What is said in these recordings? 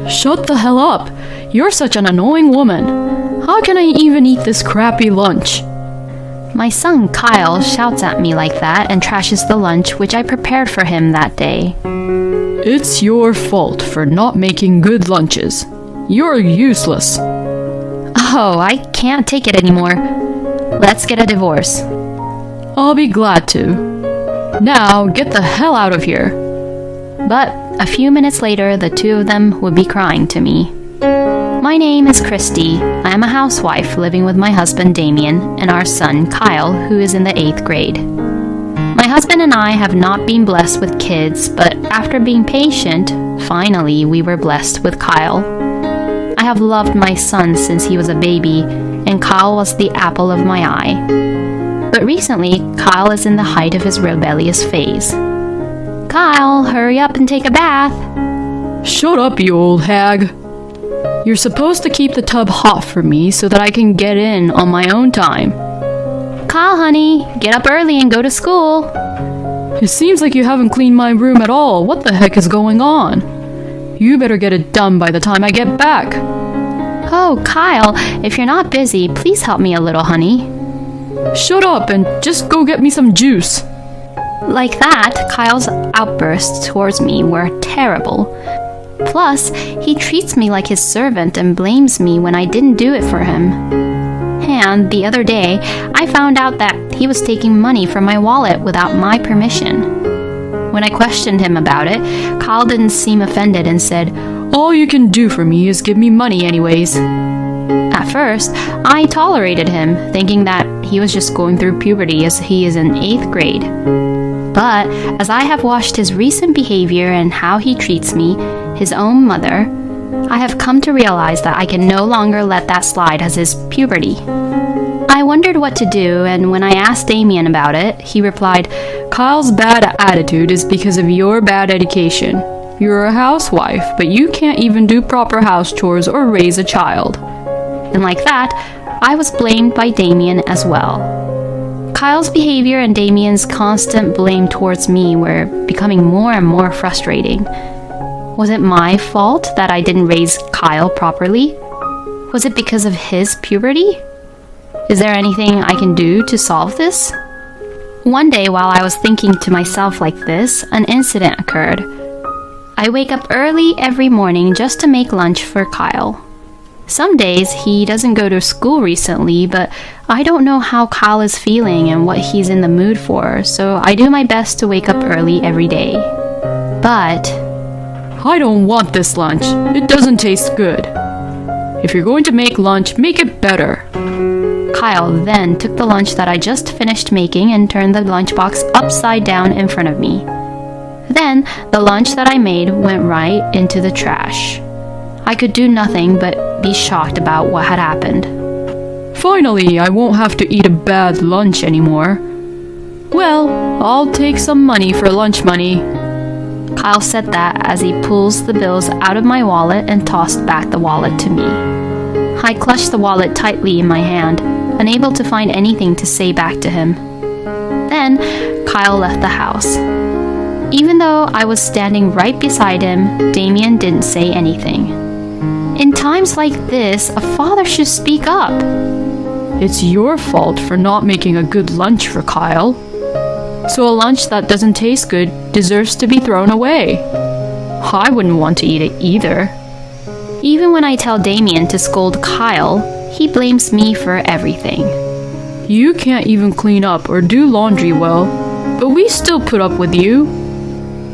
Shut the hell up! You're such an annoying woman. How can I even eat this crappy lunch? My son Kyle shouts at me like that and trashes the lunch which I prepared for him that day. It's your fault for not making good lunches. You're useless. Oh, I can't take it anymore. Let's get a divorce. I'll be glad to. Now, get the hell out of here. But a few minutes later, the two of them would be crying to me. My name is Christy. I am a housewife living with my husband Damien and our son Kyle, who is in the 8th grade. My husband and I have not been blessed with kids, but after being patient, finally we were blessed with Kyle. I have loved my son since he was a baby, and Kyle was the apple of my eye. But recently, Kyle is in the height of his rebellious phase. Kyle, hurry up and take a bath. Shut up, you old hag. You're supposed to keep the tub hot for me so that I can get in on my own time. Kyle, honey, get up early and go to school. It seems like you haven't cleaned my room at all. What the heck is going on? You better get it done by the time I get back. Oh, Kyle, if you're not busy, please help me a little, honey. Shut up and just go get me some juice. Like that, Kyle's outbursts towards me were terrible. Plus, he treats me like his servant and blames me when I didn't do it for him. And the other day, I found out that he was taking money from my wallet without my permission. When I questioned him about it, Kyle didn't seem offended and said, "All you can do for me is give me money anyways." At first, I tolerated him, thinking that he was just going through puberty as he is in 8th grade. But as I have watched his recent behavior and how he treats me, his own mother, I have come to realize that I can no longer let that slide as his puberty. I wondered what to do, and when I asked Damien about it, he replied, "Kyle's bad attitude is because of your bad education. You're a housewife, but you can't even do proper house chores or raise a child." And like that, I was blamed by Damien as well. Kyle's behavior and Damien's constant blame towards me were becoming more and more frustrating. Was it my fault that I didn't raise Kyle properly? Was it because of his puberty? Is there anything I can do to solve this? One day while I was thinking to myself like this, an incident occurred. I wake up early every morning just to make lunch for Kyle. Some days he doesn't go to school recently, but I don't know how Kyle is feeling and what he's in the mood for, so I do my best to wake up early every day. But I don't want this lunch. It doesn't taste good. If you're going to make lunch, make it better. Kyle then took the lunch that I just finished making and turned the lunchbox upside down in front of me. Then the lunch that I made went right into the trash. I could do nothing but be shocked about what had happened. Finally, I won't have to eat a bad lunch anymore. Well, I'll take some money for lunch money. Kyle said that as he pulls the bills out of my wallet and tossed back the wallet to me. I clutched the wallet tightly in my hand, unable to find anything to say back to him. Then, Kyle left the house. Even though I was standing right beside him, Damien didn't say anything. In times like this, a father should speak up. It's your fault for not making a good lunch for Kyle. So a lunch that doesn't taste good deserves to be thrown away. I wouldn't want to eat it either. Even when I tell Damien to scold Kyle, he blames me for everything. You can't even clean up or do laundry well, but we still put up with you.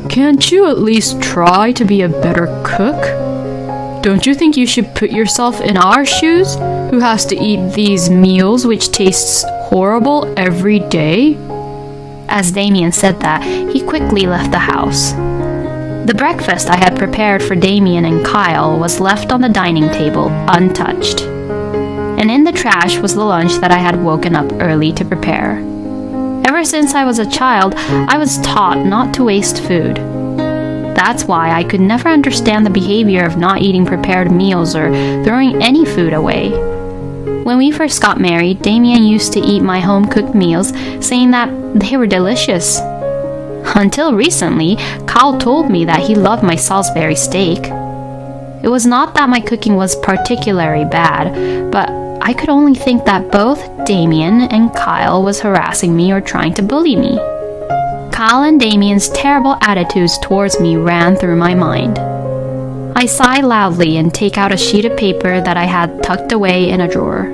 Can't you at least try to be a better cook? Don't you think you should put yourself in our shoes, who has to eat these meals which tastes horrible every day? As Damien said that, he quickly left the house. The breakfast I had prepared for Damien and Kyle was left on the dining table, untouched. And in the trash was the lunch that I had woken up early to prepare. Ever since I was a child, I was taught not to waste food. That's why I could never understand the behavior of not eating prepared meals or throwing any food away. When we first got married, Damien used to eat my home-cooked meals, saying that they were delicious. Until recently, Kyle told me that he loved my Salisbury steak. It was not that my cooking was particularly bad, but I could only think that both Damien and Kyle was harassing me or trying to bully me. Kyle and Damien's terrible attitudes towards me ran through my mind. I sigh loudly and take out a sheet of paper that I had tucked away in a drawer.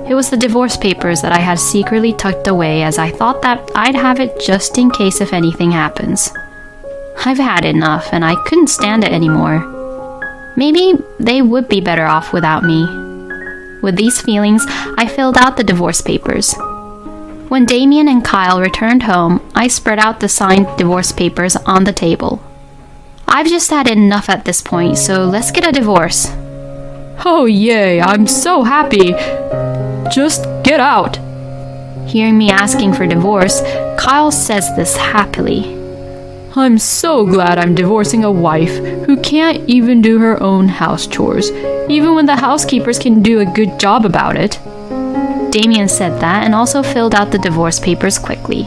It was the divorce papers that I had secretly tucked away, as I thought that I'd have it just in case if anything happens. I've had enough and I couldn't stand it anymore. Maybe they would be better off without me. With these feelings, I filled out the divorce papers. When Damien and Kyle returned home, I spread out the signed divorce papers on the table. I've just had enough at this point, so let's get a divorce. Oh yay, I'm so happy. Just get out. Hearing me asking for divorce, Kyle says this happily. I'm so glad I'm divorcing a wife who can't even do her own house chores, even when the housekeepers can do a good job about it. Damien said that and also filled out the divorce papers quickly.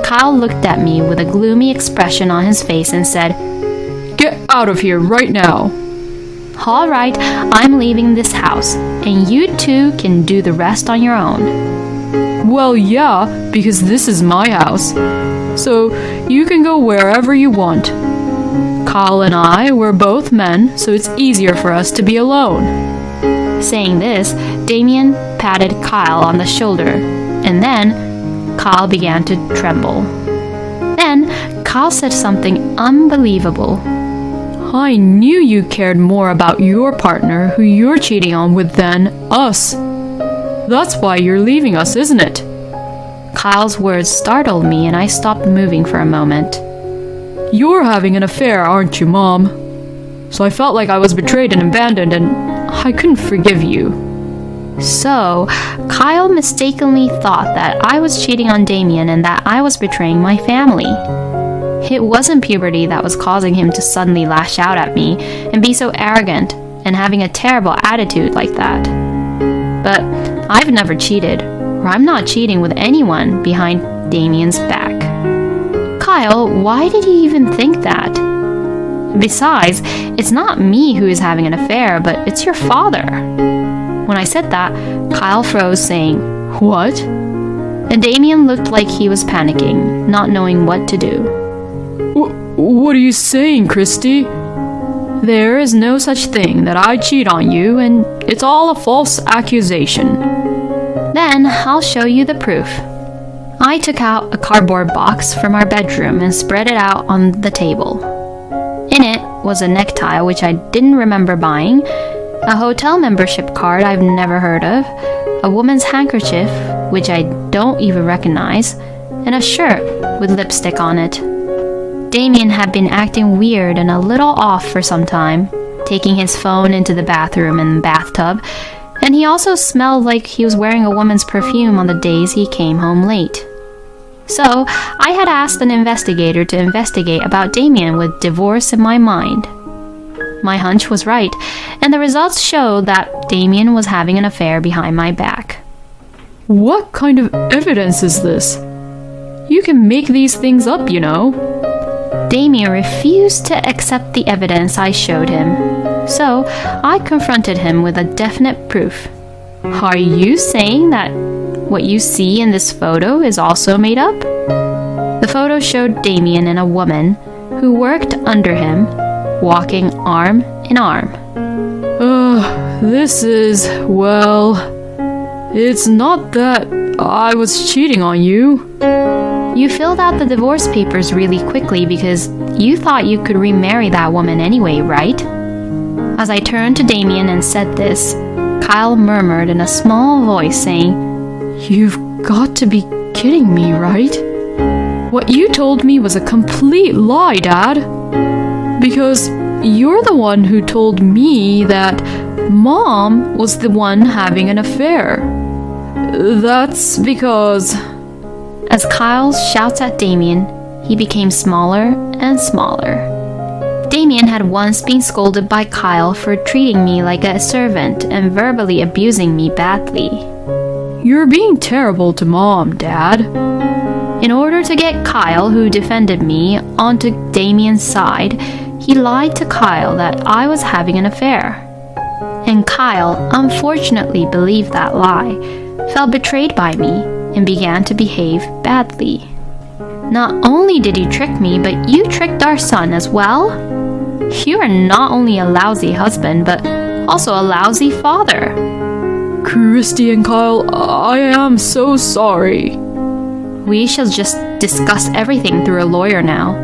Kyle looked at me with a gloomy expression on his face and said, Get out of here right now. All right, I'm leaving this house, and you two can do the rest on your own. Well, yeah, because this is my house. So you can go wherever you want. Kyle and I were both men, so it's easier for us to be alone. Saying this, Damien patted Kyle on the shoulder, and then Kyle began to tremble. Then Kyle said something unbelievable. I knew you cared more about your partner who you're cheating on with than us. That's why you're leaving us, isn't it? Kyle's words startled me and I stopped moving for a moment. You're having an affair, aren't you, Mom? So I felt like I was betrayed and abandoned and I couldn't forgive you. So, Kyle mistakenly thought that I was cheating on Damien and that I was betraying my family. It wasn't puberty that was causing him to suddenly lash out at me and be so arrogant and having a terrible attitude like that. But I've never cheated, or I'm not cheating with anyone behind Damien's back. Kyle, why did you even think that? Besides, it's not me who is having an affair, but it's your father. When I said that, Kyle froze, saying, What? And Damien looked like he was panicking, not knowing what to do. What are you saying, Christy? There is no such thing that I cheat on you, and it's all a false accusation. Then I'll show you the proof. I took out a cardboard box from our bedroom and spread it out on the table. In it was a necktie which I didn't remember buying, a hotel membership card I've never heard of, a woman's handkerchief which I don't even recognize, and a shirt with lipstick on it. Damien had been acting weird and a little off for some time, taking his phone into the bathroom and bathtub, and he also smelled like he was wearing a woman's perfume on the days he came home late. So, I had asked an investigator to investigate about Damien with divorce in my mind. My hunch was right, and the results showed that Damien was having an affair behind my back. What kind of evidence is this? You can make these things up, you know. Damien refused to accept the evidence I showed him, so I confronted him with a definite proof. Are you saying that what you see in this photo is also made up? The photo showed Damien and a woman who worked under him, walking arm in arm. This is, well, it's not that I was cheating on you. You filled out the divorce papers really quickly because you thought you could remarry that woman anyway, right? As I turned to Damien and said this, Kyle murmured in a small voice saying, You've got to be kidding me, right? What you told me was a complete lie, Dad. Because you're the one who told me that Mom was the one having an affair. That's because... As Kyle shouts at Damien, he became smaller and smaller. Damien had once been scolded by Kyle for treating me like a servant and verbally abusing me badly. You're being terrible to Mom, Dad. In order to get Kyle, who defended me, onto Damien's side, he lied to Kyle that I was having an affair. And Kyle unfortunately believed that lie, felt betrayed by me, and began to behave badly. Not only did you trick me, but you tricked our son as well. You are not only a lousy husband, but also a lousy father. Christy and Kyle, I am so sorry. We shall just discuss everything through a lawyer now.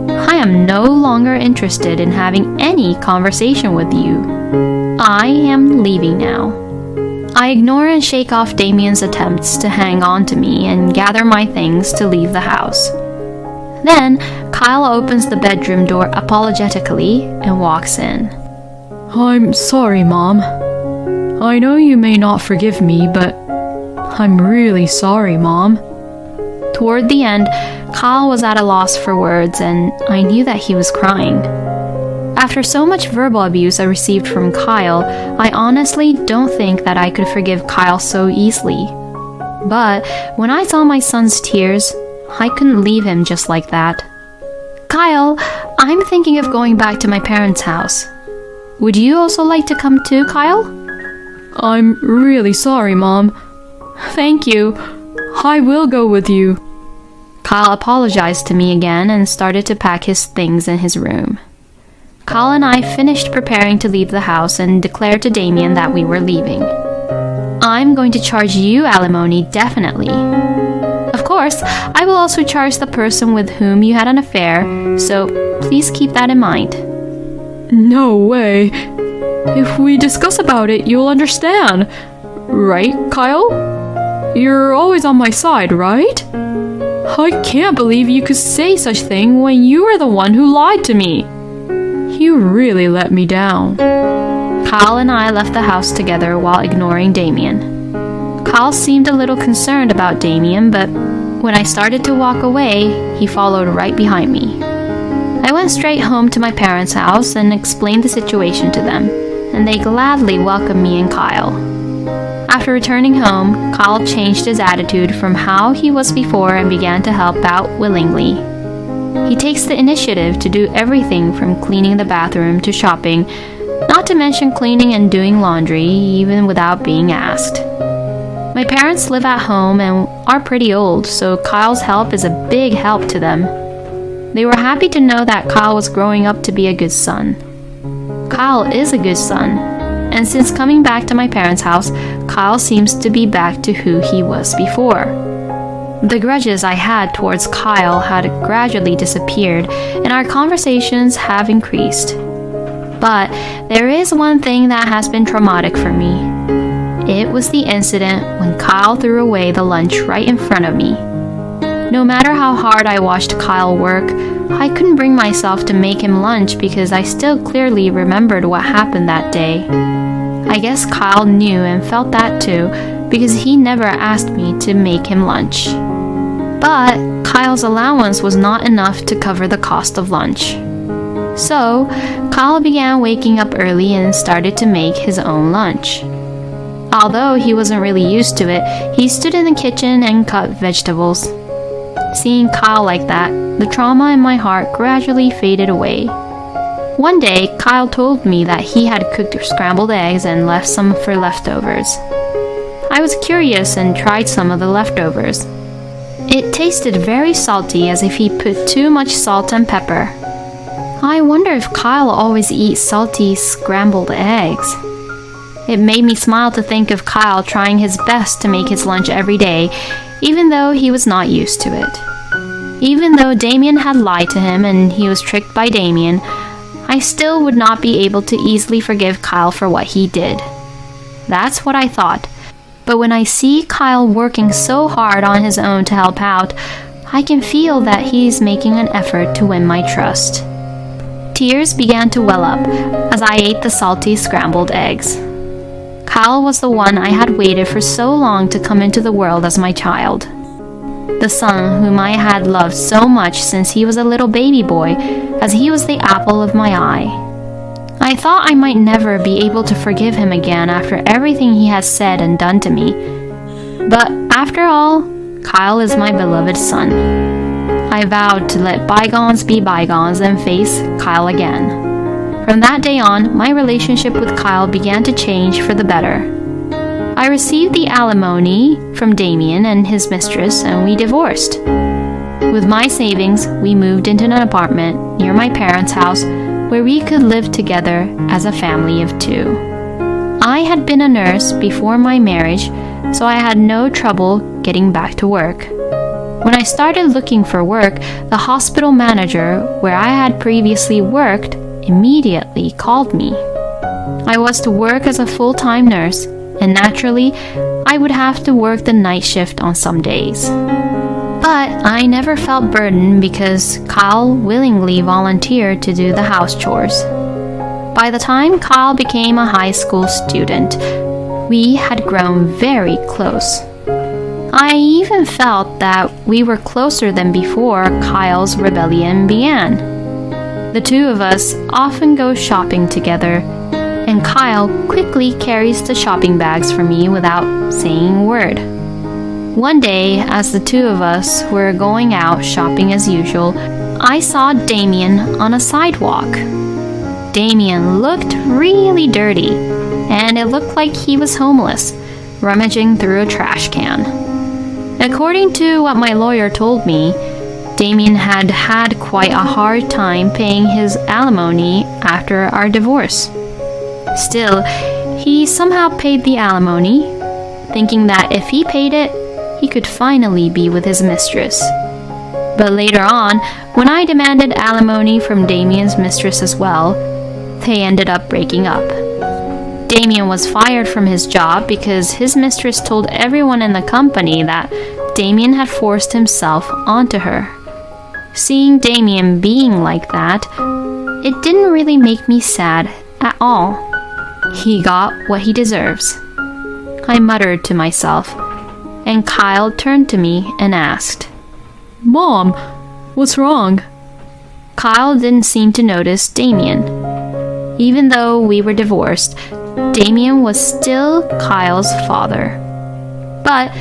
I am no longer interested in having any conversation with you. I am leaving now. I ignore and shake off Damien's attempts to hang on to me and gather my things to leave the house. Then, Kyle opens the bedroom door apologetically and walks in. I'm sorry, Mom. I know you may not forgive me, but I'm really sorry, Mom. Toward the end, Kyle was at a loss for words, and I knew that he was crying. After so much verbal abuse I received from Kyle, I honestly don't think that I could forgive Kyle so easily. But when I saw my son's tears, I couldn't leave him just like that. Kyle, I'm thinking of going back to my parents' house. Would you also like to come too, Kyle? I'm really sorry, Mom. Thank you. I will go with you. Kyle apologized to me again and started to pack his things in his room. Kyle and I finished preparing to leave the house and declared to Damien that we were leaving. I'm going to charge you alimony, definitely. Of course, I will also charge the person with whom you had an affair, so please keep that in mind. No way. If we discuss about it, you'll understand. Right, Kyle? You're always on my side, right? I can't believe you could say such thing when you were the one who lied to me. You really let me down. Kyle and I left the house together while ignoring Damien. Kyle seemed a little concerned about Damien, but when I started to walk away, he followed right behind me. I went straight home to my parents' house and explained the situation to them, and they gladly welcomed me and Kyle. After returning home, Kyle changed his attitude from how he was before and began to help out willingly. He takes the initiative to do everything from cleaning the bathroom to shopping, not to mention cleaning and doing laundry, even without being asked. My parents live at home and are pretty old, so Kyle's help is a big help to them. They were happy to know that Kyle was growing up to be a good son. Kyle is a good son, and since coming back to my parents' house, Kyle seems to be back to who he was before. The grudges I had towards Kyle had gradually disappeared, and our conversations have increased. But there is one thing that has been traumatic for me. It was the incident when Kyle threw away the lunch right in front of me. No matter how hard I watched Kyle work, I couldn't bring myself to make him lunch because I still clearly remembered what happened that day. I guess Kyle knew and felt that too because he never asked me to make him lunch. But Kyle's allowance was not enough to cover the cost of lunch. So, Kyle began waking up early and started to make his own lunch. Although he wasn't really used to it, he stood in the kitchen and cut vegetables. Seeing Kyle like that, the trauma in my heart gradually faded away. One day, Kyle told me that he had cooked scrambled eggs and left some for leftovers. I was curious and tried some of the leftovers. It tasted very salty, as if he put too much salt and pepper. I wonder if Kyle always eats salty scrambled eggs. It made me smile to think of Kyle trying his best to make his lunch every day, even though he was not used to it. Even though Damien had lied to him and he was tricked by Damien, I still would not be able to easily forgive Kyle for what he did. That's what I thought. But when I see Kyle working so hard on his own to help out, I can feel that he's making an effort to win my trust. Tears began to well up as I ate the salty scrambled eggs. Kyle was the one I had waited for so long to come into the world as my child. The son whom I had loved so much since he was a little baby boy, as he was the apple of my eye. I thought I might never be able to forgive him again after everything he has said and done to me. But after all, Kyle is my beloved son. I vowed to let bygones be bygones and face Kyle again. From that day on, my relationship with Kyle began to change for the better. I received the alimony from Damien and his mistress, and we divorced. With my savings, we moved into an apartment near my parents' house where we could live together as a family of 2. I had been a nurse before my marriage, so I had no trouble getting back to work. When I started looking for work, the hospital manager where I had previously worked immediately called me. I was to work as a full-time nurse, and naturally, I would have to work the night shift on some days. But I never felt burdened because Kyle willingly volunteered to do the house chores. By the time Kyle became a high school student, we had grown very close. I even felt that we were closer than before Kyle's rebellion began. The 2 of us often go shopping together, and Kyle quickly carries the shopping bags for me without saying a word. One day, as the 2 of us were going out shopping as usual, I saw Damien on a sidewalk. Damien looked really dirty, and it looked like he was homeless, rummaging through a trash can. According to what my lawyer told me, Damien had had quite a hard time paying his alimony after our divorce. Still, he somehow paid the alimony, thinking that if he paid it, he could finally be with his mistress. But later on, when I demanded alimony from Damien's mistress as well, they ended up breaking up. Damien was fired from his job because his mistress told everyone in the company that Damien had forced himself onto her. Seeing Damien being like that, it didn't really make me sad at all. He got what he deserves. I muttered to myself, and Kyle turned to me and asked, Mom, what's wrong? Kyle didn't seem to notice Damien. Even though we were divorced, Damien was still Kyle's father. But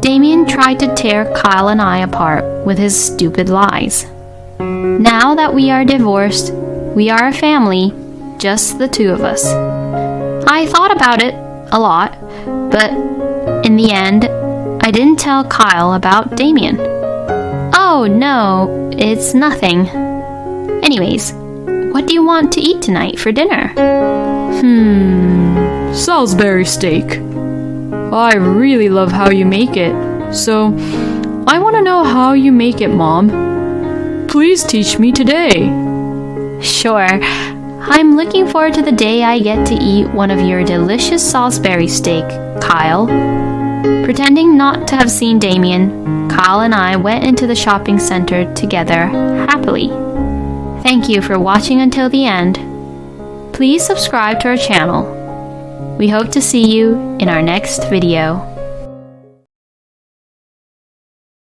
Damien tried to tear Kyle and I apart with his stupid lies. Now that we are divorced, we are a family, just the 2 of us. I thought about it a lot, but in the end, I didn't tell Kyle about Damien. Oh no, it's nothing. Anyways, what do you want to eat tonight for dinner? Salisbury steak. I really love how you make it, so I want to know how you make it, Mom. Please teach me today. Sure. I'm looking forward to the day I get to eat one of your delicious Salisbury steak, Kyle. Pretending not to have seen Damien, Kyle and I went into the shopping center together happily. Thank you for watching until the end. Please subscribe to our channel. We hope to see you in our next video.